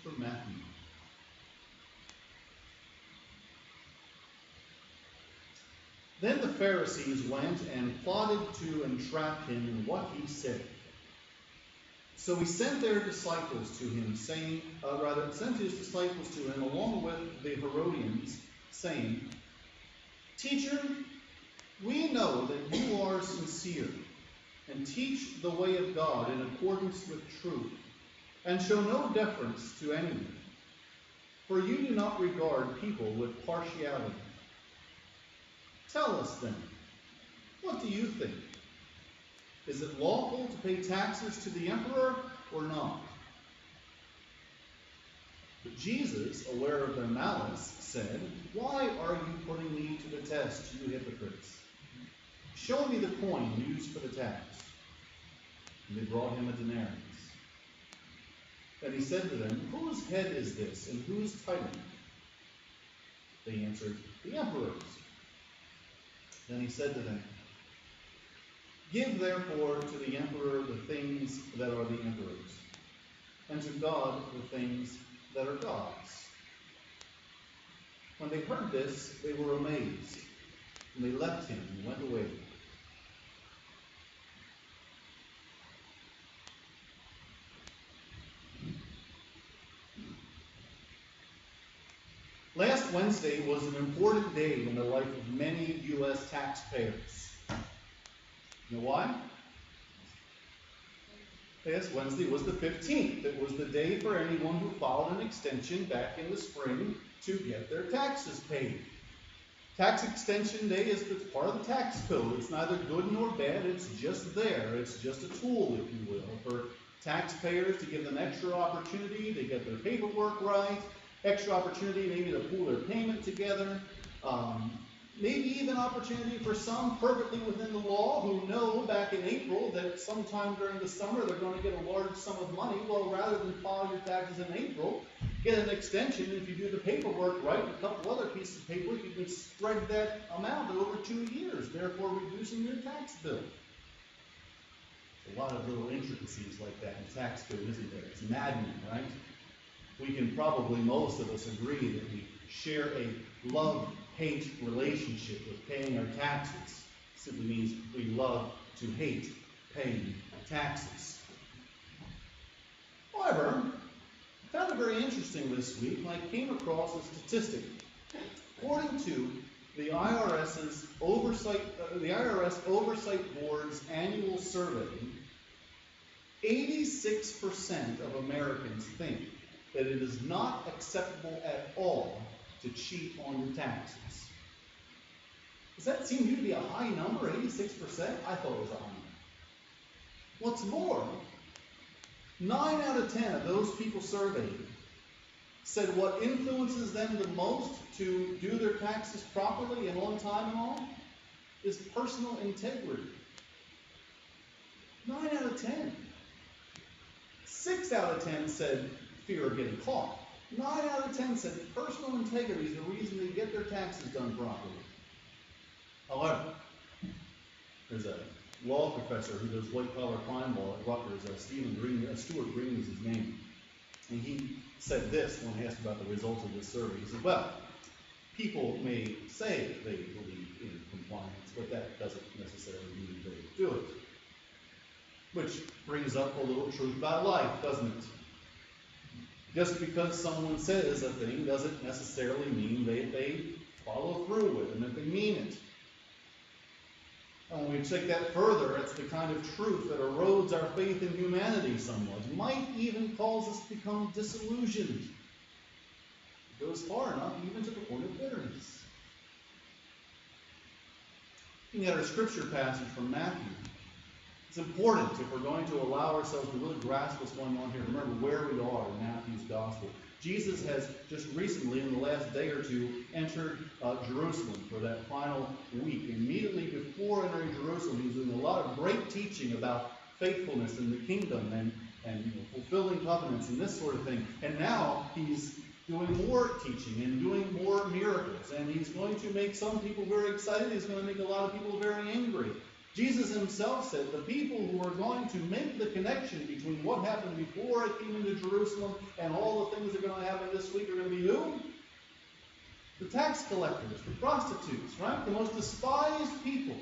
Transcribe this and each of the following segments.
From Matthew. Then the Pharisees went and plotted to entrap him in what he said. So he sent their disciples to him, sent his disciples to him along with the Herodians, saying, Teacher, we know that you are sincere and teach the way of God in accordance with truth, and show no deference to anyone. For you do not regard people with partiality. Tell us then, what do you think? Is it lawful to pay taxes to the emperor or not? But Jesus, aware of their malice, said, Why are you putting me to the test, you hypocrites? Show me the coin used for the tax. And they brought him a denarius. And he said to them, Whose head is this, and whose title? They answered, The emperor's. Then he said to them, Give therefore to the emperor the things that are the emperor's, and to God the things that are God's. When they heard this, they were amazed, and they left him and went away. Last Wednesday was an important day in the life of many U.S. taxpayers. You know why? Last Wednesday was the 15th. It was the day for anyone who filed an extension back in the spring to get their taxes paid. Tax extension day is part of the tax code. It's neither good nor bad. It's just there. It's just a tool, if you will, for taxpayers to give them extra opportunity to get their paperwork right, extra opportunity maybe to pull their payment together, maybe even opportunity for some perfectly within the law who know back in April that sometime during the summer they're going to get a large sum of money. Well, rather than file your taxes in April, get an extension. If you do the paperwork right, and a couple other pieces of paper, you can spread that amount over 2 years, therefore reducing your tax bill. A lot of little intricacies like that in tax code, isn't there? It's maddening, right? We can probably, most of us, agree that we share a love-hate relationship with paying our taxes. It simply means we love to hate paying taxes. However, I found it very interesting this week when I came across a statistic. According to the IRS Oversight Board's annual survey, 86% of Americans think that it is not acceptable at all to cheat on your taxes. Does that seem to you to be a high number, 86%? I thought it was a high number. What's more, 9 out of 10 of those people surveyed said what influences them the most to do their taxes properly and on time and all is personal integrity. 9 out of 10. 6 out of 10 said fear of getting caught. 9 out of 10 said personal integrity is the reason they get their taxes done properly. However, there's a law professor who does white-collar crime law at Rutgers, Stuart Green is his name, and he said this when asked about the results of this survey. He said, well, people may say they believe in compliance, but that doesn't necessarily mean they do it. Which brings up a little truth about life, doesn't it? Just because someone says a thing doesn't necessarily mean they follow through with it and that they mean it. And when we take that further, it's the kind of truth that erodes our faith in humanity somewhat. It might even cause us to become disillusioned. It goes far enough even to the point of bitterness. Looking at our scripture passage from Matthew, it's important if we're going to allow ourselves to really grasp what's going on here, remember where we are in Matthew's gospel. Jesus has just recently, in the last day or two, entered Jerusalem for that final week. Immediately before entering Jerusalem, he was doing a lot of great teaching about faithfulness in the kingdom and fulfilling covenants and this sort of thing. And now he's doing more teaching and doing more miracles. And he's going to make some people very excited. He's going to make a lot of people very angry. Jesus himself said the people who are going to make the connection between what happened before I came into Jerusalem and all the things that are going to happen this week are going to be who? The tax collectors, the prostitutes, right? The most despised people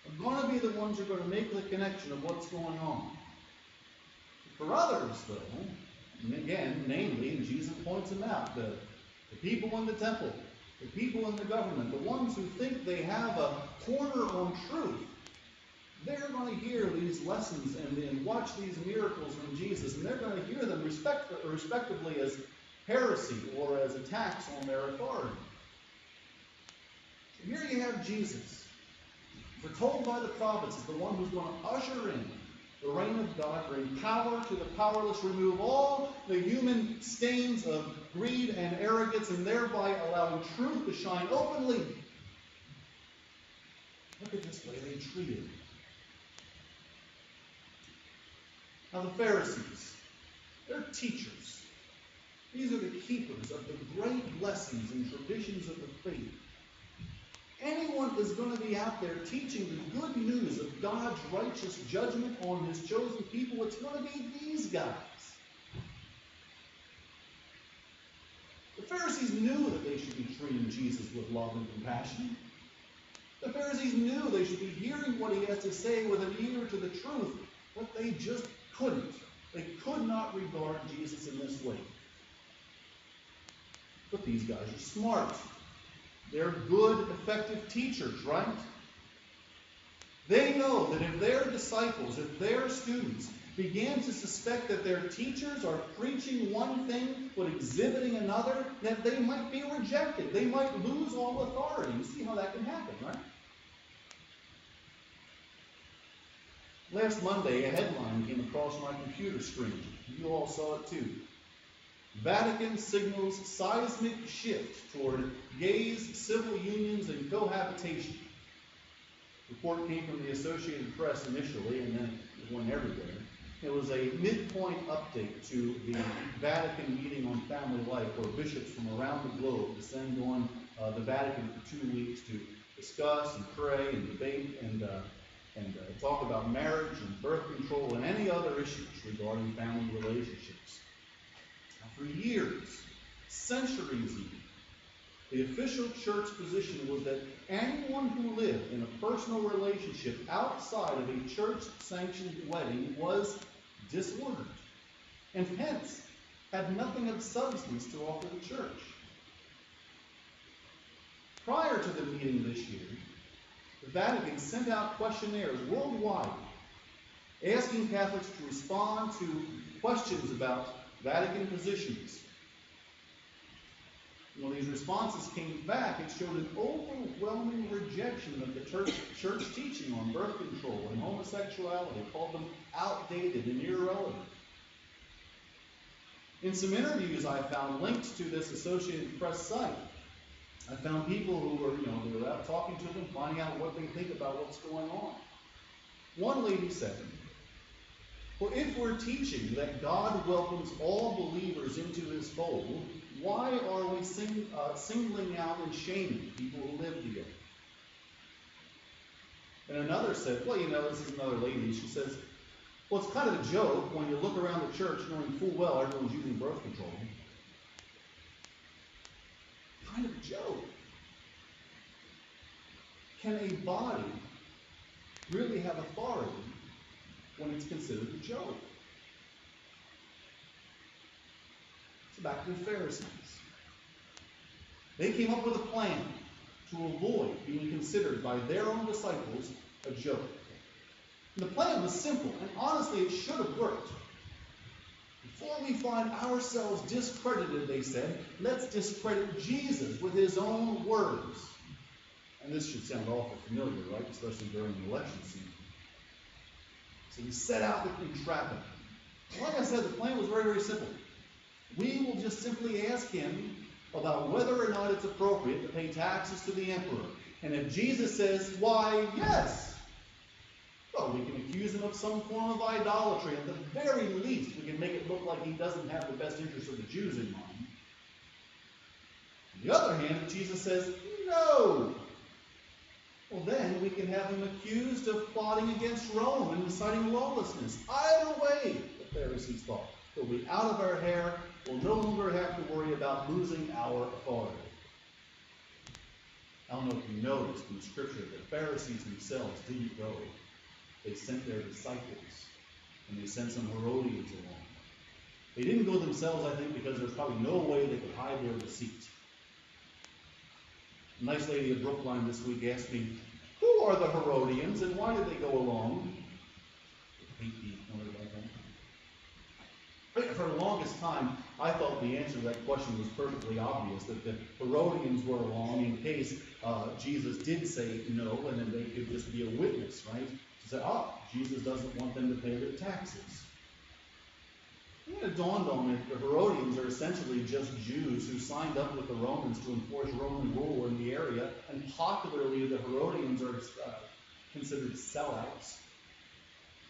are going to be the ones who are going to make the connection of what's going on. For others, though, and again, namely, and Jesus points them out, the people in the temple, the people in the government, the ones who think they have a corner on truth, they're going to hear these lessons and watch these miracles from Jesus, and they're going to hear them respectively as heresy or as attacks on their authority. So here you have Jesus, foretold by the prophets as the one who's going to usher in the reign of God, bring power to the powerless, remove all the human stains of greed and arrogance, and thereby allowing truth to shine openly. Look at this way they treated him. Now the Pharisees, they're teachers. These are the keepers of the great lessons and traditions of the faith. Anyone is going to be out there teaching the good news of God's righteous judgment on his chosen people. It's going to be these guys. The Pharisees knew that they should be treating Jesus with love and compassion. The Pharisees knew they should be hearing what he has to say with an ear to the truth, but they just couldn't. They could not regard Jesus in this way. But these guys are smart. They're good, effective teachers, right? They know that if their disciples, if their students begin to suspect that their teachers are preaching one thing but exhibiting another, that they might be rejected. They might lose all authority. You see how that can happen, right? Last Monday, a headline came across my computer screen. You all saw it too. Vatican signals seismic shift toward gays, civil unions, and cohabitation. The report came from the Associated Press initially, and then it went everywhere. It was a midpoint update to the Vatican meeting on family life, where bishops from around the globe descend on the Vatican for 2 weeks to discuss and pray and debate and talk about marriage and birth control and any other issues regarding family relationships. For years, centuries even, the official church position was that anyone who lived in a personal relationship outside of a church-sanctioned wedding was disordered, and hence had nothing of substance to offer the church. Prior to the meeting this year, the Vatican sent out questionnaires worldwide asking Catholics to respond to questions about Vatican positions. When these responses came back, it showed an overwhelming rejection of the church teaching on birth control and homosexuality, called them outdated and irrelevant. In some interviews I found linked to this Associated Press site, I found people who were, they were out talking to them, finding out what they think about what's going on. One lady said, "Well, if we're teaching that God welcomes all believers into his fold, why are we singling out and shaming people who live together?" And another said, well, this is another lady, she says, "Well, it's kind of a joke when you look around the church knowing full well everyone's using birth control." Kind of a joke. Can a body really have authority when it's considered a joke? So back to the Pharisees. They came up with a plan to avoid being considered by their own disciples a joke. And the plan was simple, and honestly it should have worked. Before we find ourselves discredited, they said, let's discredit Jesus with his own words. And this should sound awful familiar, right? Especially during the election season. So we set out to entrap him. Like I said, the plan was very, very simple. We will just simply ask him about whether or not it's appropriate to pay taxes to the emperor. And if Jesus says, why, yes, well, we can accuse him of some form of idolatry. At the very least, we can make it look like he doesn't have the best interests of the Jews in mind. On the other hand, if Jesus says, no, Well, then we can have him accused of plotting against Rome and inciting lawlessness. Either way, the Pharisees thought, we'll be out of our hair. We'll no longer have to worry about losing our authority. I don't know if you noticed in Scripture, the Pharisees themselves didn't go. They sent their disciples, and they sent some Herodians along. They didn't go themselves, I think, because there's probably no way they could hide their deceit. A nice lady at Brookline this week asked me, who are the Herodians and why did they go along? For the longest time, I thought the answer to that question was perfectly obvious, that the Herodians were along in case Jesus did say no, and then they could just be a witness, right? To say, Jesus doesn't want them to pay their taxes. And it dawned on me that the Herodians are essentially just Jews who signed up with the Romans to enforce Roman rule in the area, and popularly the Herodians are considered sellouts.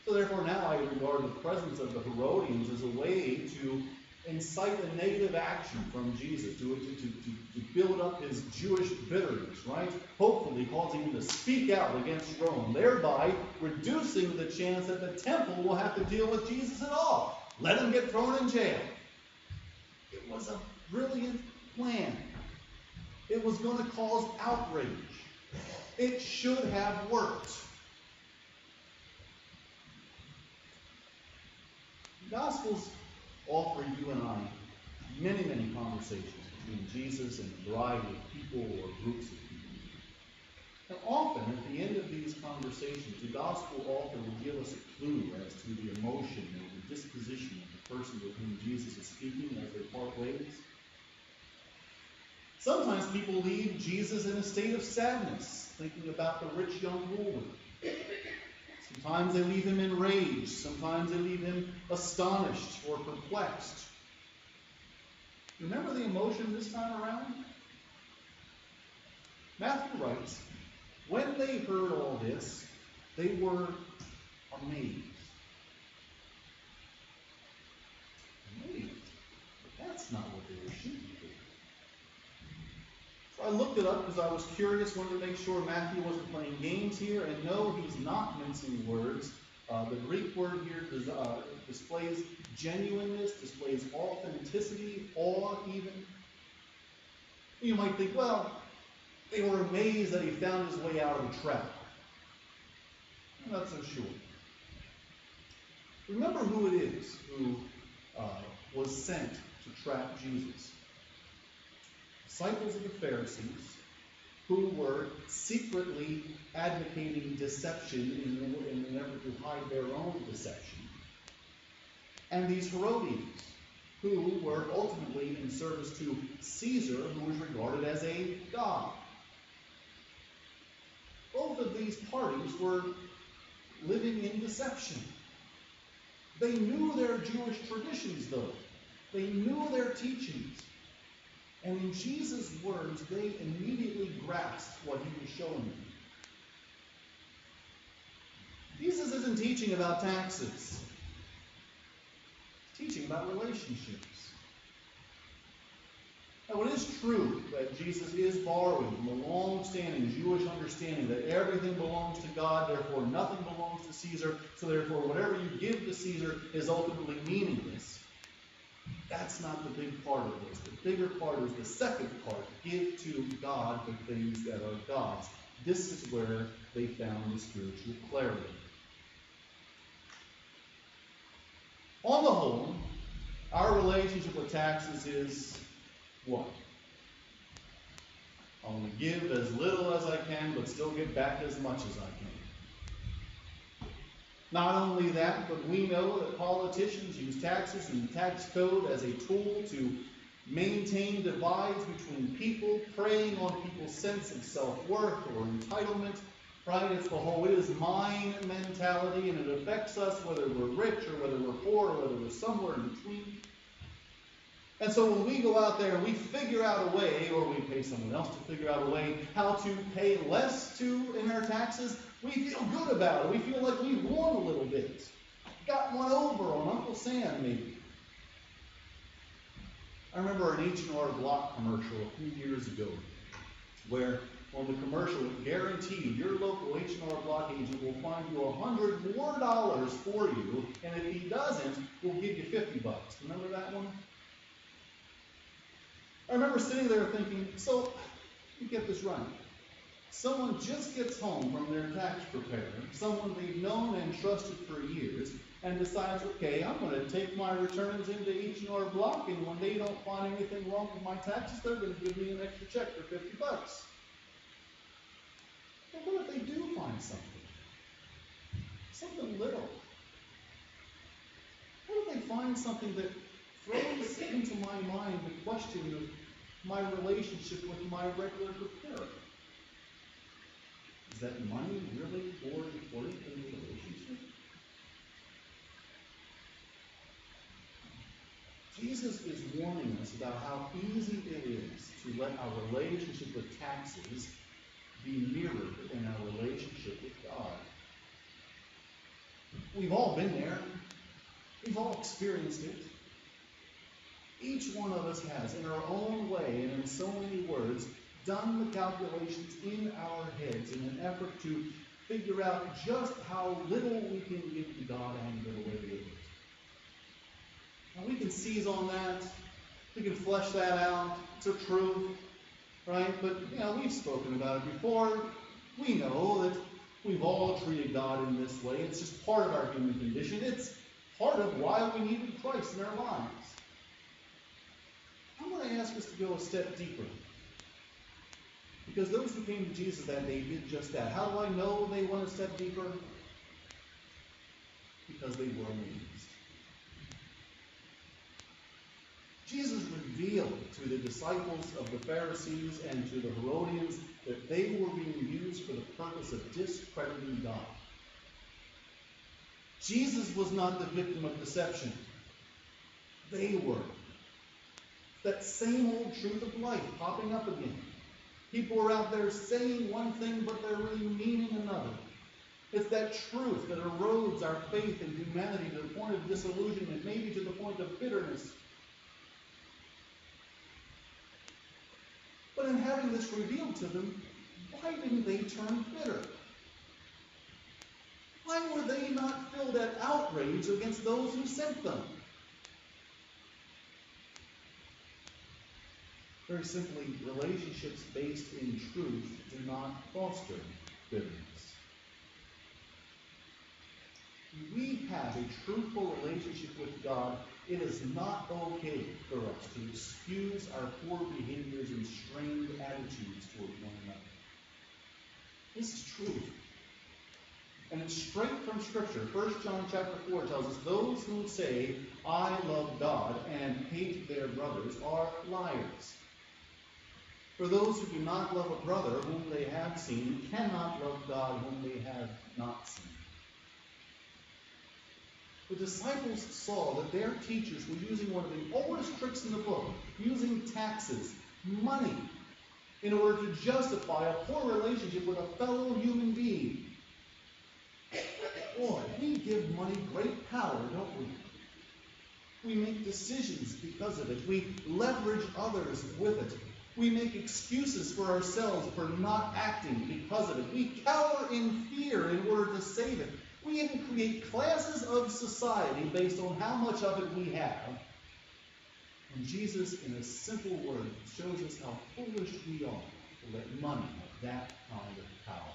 So therefore now I regard the presence of the Herodians as a way to incite a negative action from Jesus, to build up his Jewish bitterness, right? Hopefully causing him to speak out against Rome, thereby reducing the chance that the temple will have to deal with Jesus at all. Let him get thrown in jail. It was a brilliant plan. It was going to cause outrage. It should have worked. The Gospels offer you and I many, many conversations between Jesus and a variety of people or groups of people. And often, at the end of these conversations, the Gospel author will give us a clue as to the emotion or the disposition of the person with whom Jesus is speaking as they part ways. Sometimes people leave Jesus in a state of sadness, thinking about the rich young ruler. Sometimes they leave him enraged. Sometimes they leave him astonished or perplexed. Remember the emotion this time around? Matthew writes, when they heard all this, they were amazed. Amazed? But that's not what they were shooting for. So I looked it up because I was curious, wanted to make sure Matthew wasn't playing games here, and no, he's not mincing words. The Greek word here displays genuineness, displays authenticity, awe even. You might think, well, they were amazed that he found his way out of the trap. I'm not so sure. Remember who it is who was sent to trap Jesus. Disciples of the Pharisees who were secretly advocating deception in an effort to hide their own deception. And these Herodians, who were ultimately in service to Caesar, who was regarded as a god. Both of these parties were living in deception. They knew their Jewish traditions, though. They knew their teachings. And in Jesus' words, they immediately grasped what he was showing them. Jesus isn't teaching about taxes. He's teaching about relationships. Now, it is true that Jesus is borrowing from a long-standing Jewish understanding that everything belongs to God, therefore nothing belongs to Caesar, so therefore whatever you give to Caesar is ultimately meaningless. That's not the big part of this. The bigger part is the second part. Give to God the things that are God's. This is where they found the spiritual clarity. On the whole, our relationship with taxes is what? I want to give as little as I can, but still get back as much as I can. Not only that, but we know that politicians use taxes and the tax code as a tool to maintain divides between people, preying on people's sense of self-worth or entitlement. Right? It's the whole, it is mine mentality, and it affects us whether we're rich or whether we're poor or whether we're somewhere in between. And so when we go out there and we figure out a way, or we pay someone else to figure out a way, how to pay less in our taxes, we feel good about it. We feel like we won a little bit. Got one over on Uncle Sam, maybe. I remember an H&R Block commercial a few years ago where on the commercial, it guaranteed your local H&R Block agent will find you $100 more for you, and if he doesn't, we'll give you $50. Remember that one? I remember sitting there thinking, so, let me get this right. Someone just gets home from their tax preparer, someone they've known and trusted for years, and decides, okay, I'm going to take my returns into H&R Block, and when they don't find anything wrong with my taxes, they're going to give me an extra check for $50. But what if they do find something? Something little. What if they find something that throws into my mind the question of my relationship with my regular preparer? Is that money really more important than the relationship? Jesus is warning us about how easy it is to let our relationship with taxes be mirrored in our relationship with God. We've all been there. We've all experienced it. Each one of us has, in our own way and in so many words, done the calculations in our heads in an effort to figure out just how little we can give to God and get away with it. Now we can seize on that. We can flesh that out. It's a truth, right? But, we've spoken about it before. We know that we've all treated God in this way. It's just part of our human condition. It's part of why we needed Christ in our lives. I'm going to ask us to go a step deeper. Because those who came to Jesus that day did just that. How do I know they went a step deeper? Because they were amazed. Jesus revealed to the disciples of the Pharisees and to the Herodians that they were being used for the purpose of discrediting God. Jesus was not the victim of deception. They were. That same old truth of life popping up again. People are out there saying one thing, but they're really meaning another. It's that truth that erodes our faith in humanity to the point of disillusionment, maybe to the point of bitterness. But in having this revealed to them, why didn't they turn bitter? Why were they not filled at outrage against those who sent them? Very simply, relationships based in truth do not foster bitterness. When we have a truthful relationship with God, it is not okay for us to excuse our poor behaviors and strained attitudes toward one another. This is truth. And it's straight from Scripture. 1 John chapter 4 tells us, those who say, I love God, and hate their brothers are liars. For those who do not love a brother whom they have seen cannot love God whom they have not seen. The disciples saw that their teachers were using one of the oldest tricks in the book, using taxes, money, in order to justify a poor relationship with a fellow human being. Boy, we give money great power, don't we? We make decisions because of it. We leverage others with it. We make excuses for ourselves for not acting because of it. We cower in fear in order to save it. We even create classes of society based on how much of it we have. And Jesus, in a simple word, shows us how foolish we are to let money have that kind of power.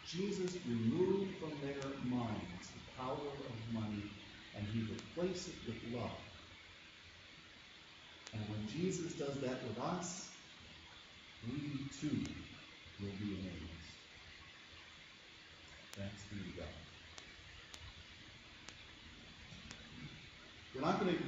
Jesus removed from their minds the power of money, and he replaced it with love. And when Jesus does that with us, we too will be amazed. Thanks be to God. We're not going to